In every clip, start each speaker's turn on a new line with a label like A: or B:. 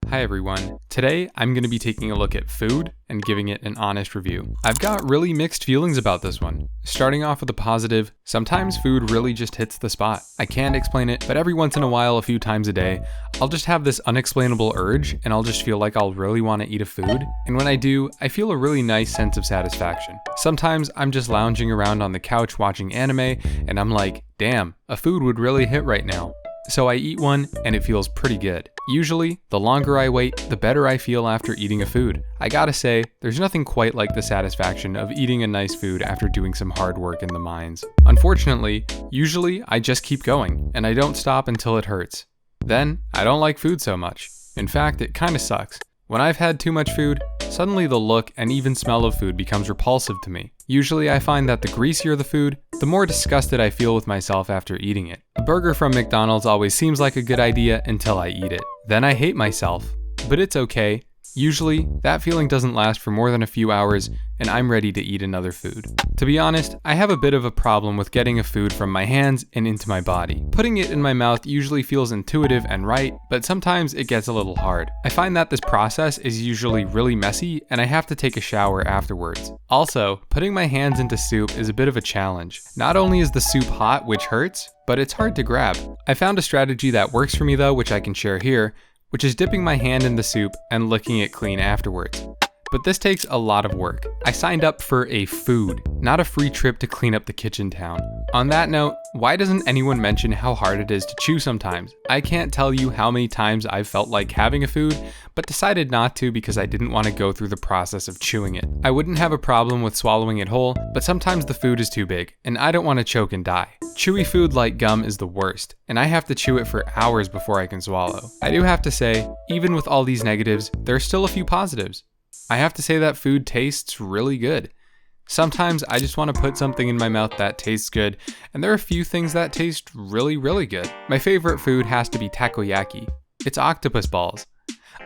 A: Hi everyone. Today I'm going to be taking a look at food and giving it an honest review. I've got really mixed feelings about this one. Starting off with a positive, sometimes food really just hits the spot. I can't explain it, but every once in a while, a few times a day, I'll just have this unexplainable urge and I'll just feel like I'll really want to eat a food. And when I do, I feel a really nice sense of satisfaction. Sometimes I'm just lounging around on the couch watching anime and I'm like, damn, a food would really hit right now. So I eat one and it feels pretty good. Usually, the longer I wait, the better I feel after eating a food. I gotta say, there's nothing quite like the satisfaction of eating a nice food after doing some hard work in the mines. Unfortunately, usually I just keep going, and I don't stop until it hurts. Then, I don't like food so much. In fact, it kinda sucks. When I've had too much food, suddenly the look and even smell of food becomes repulsive to me. Usually I find that the greasier the food, the more disgusted I feel with myself after eating it. A burger from McDonald's always seems like a good idea until I eat it. Then I hate myself. But it's okay. Usually, that feeling doesn't last for more than a few hours, and I'm ready to eat another food. To be honest, I have a bit of a problem with getting a food from my hands and into my body. Putting it in my mouth usually feels intuitive and right, but sometimes it gets a little hard. I find that this process is usually really messy, and I have to take a shower afterwards. Also, putting my hands into soup is a bit of a challenge. Not only is the soup hot, which hurts, but it's hard to grab. I found a strategy that works for me though, which I can share here, which is dipping my hand in the soup and licking it clean afterwards. But this takes a lot of work. I signed up for a food, not a free trip to clean up the kitchen town. On that note, why doesn't anyone mention how hard it is to chew sometimes? I can't tell you how many times I've felt like having a food, but decided not to because I didn't want to go through the process of chewing it. I wouldn't have a problem with swallowing it whole, but sometimes the food is too big, and I don't want to choke and die. Chewy food like gum is the worst, and I have to chew it for hours before I can swallow. I do have to say, even with all these negatives, there are still a few positives. I have to say that food tastes really good. Sometimes I just want to put something in my mouth that tastes good, and there are a few things that taste really, really good. My favorite food has to be takoyaki. It's octopus balls.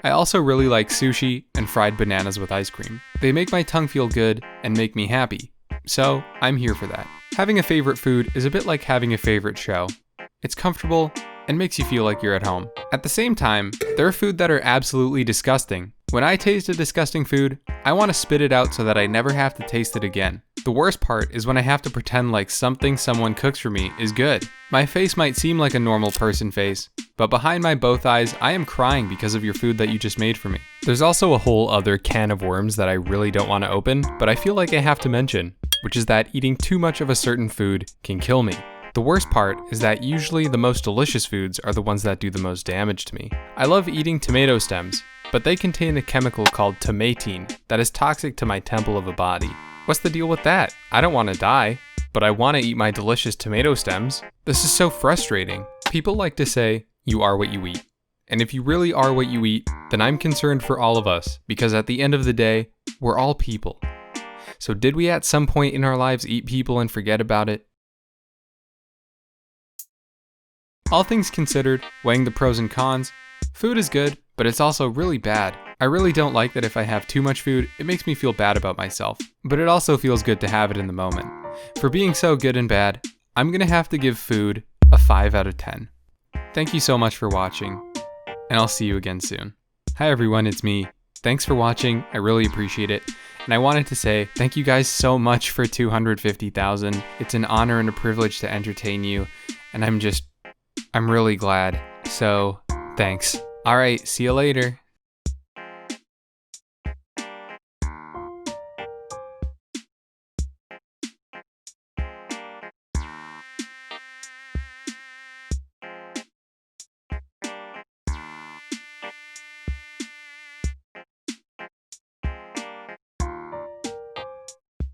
A: I also really like sushi and fried bananas with ice cream. They make my tongue feel good and make me happy. So, I'm here for that. Having a favorite food is a bit like having a favorite show. It's comfortable and makes you feel like you're at home. At the same time, there are food that are absolutely disgusting. When I taste a disgusting food, I want to spit it out so that I never have to taste it again. The worst part is when I have to pretend like something someone cooks for me is good. My face might seem like a normal person face, but behind my both eyes, I am crying because of your food that you just made for me. There's also a whole other can of worms that I really don't want to open, but I feel like I have to mention, which is that eating too much of a certain food can kill me. The worst part is that usually the most delicious foods are the ones that do the most damage to me. I love eating tomato stems, but they contain a chemical called tomatine that is toxic to my temple of a body. What's the deal with that? I don't want to die, but I want to eat my delicious tomato stems. This is so frustrating. People like to say, you are what you eat. And if you really are what you eat, then I'm concerned for all of us, because at the end of the day, we're all people. So did we at some point in our lives eat people and forget about it? All things considered, weighing the pros and cons, food is good, but it's also really bad. I really don't like that if I have too much food, it makes me feel bad about myself. But it also feels good to have it in the moment. For being so good and bad, I'm gonna have to give food a 5 out of 10. Thank you so much for watching, and I'll see you again soon. Hi everyone, it's me. Thanks for watching, I really appreciate it. And I wanted to say thank you guys so much for 250,000. It's an honor and a privilege to entertain you, and I'm really glad. So, thanks. Alright, see you later.